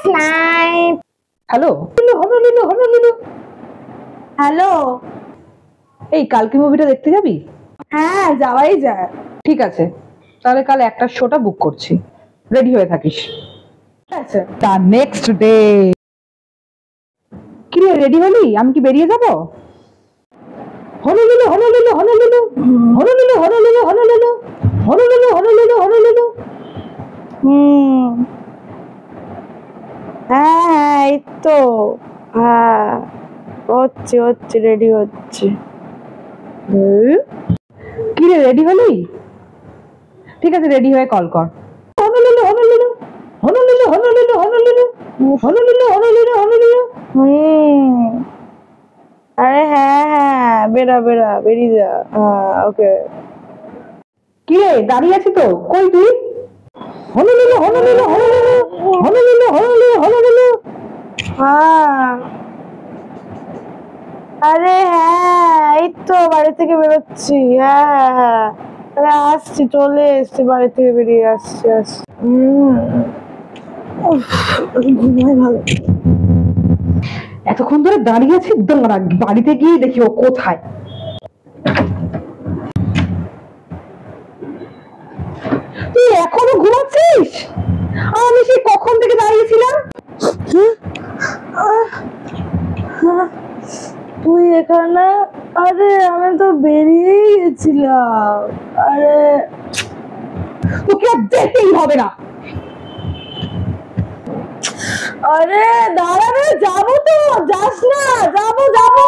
Snipe. Hello Honolulu Honolulu. Hello. এই কালকে মুভিটা দেখতে যাবি? হ্যাঁ, যাওয়াই যায়। ঠিক আছে, তাহলে কাল একটা শোটা বুক করছি, রেডি হয়ে থাকিস। আচ্ছা। The next day. কি রে, রেডি হলি? আমি কি বেরিয়ে যাব? Honolulu Honolulu Honolulu Honolulu Honolulu Honolulu Honolulu Honolulu Honolulu. হ্যাঁ হ্যাঁ, এই তো। হ্যাঁ, হচ্ছে হচ্ছে, রেডি হচ্ছে। কি রে, রেডি হলি? ঠিক আছে, রেডি হয়ে কল কর। Honolulu Honolulu Honolulu Honolulu Honolulu Honolulu Honolulu Honolulu. আরে হ্যাঁ হ্যাঁ, বেরিয়ে যা। হ্যাঁ, ওকে। কি রে, দাঁড়িয়ে আছি তো, কই তুই? Honolulu Honolulu Honolulu Honolulu Honolulu Honolulu. হ্যাঁ, আরে হ্যাঁ, এই তো বাড়ি থেকে বেরোচ্ছি। হ্যাঁ হ্যাঁ হ্যাঁ, আরে আসছি, চলে এসছি, বাড়ি থেকে বেরিয়ে আসছি। ঘুমাই ভালো। এতক্ষণ ধরে দাঁড়িয়ে আছি, দাঁড়া, বাড়িতে গিয়ে দেখি ও কোথায়। তুই এখনো ঘুমাচ্ছিস? আমি সেই কখন থেকে দাঁড়িয়েছিলাম। তুই এখানে? আরে আমি তো বেরিয়েই গেছিলাম। আরে তোকে আর যেতেই হবে না। আরে দাঁড়া রে, যাবো তো, যাস না, যাবো যাবো।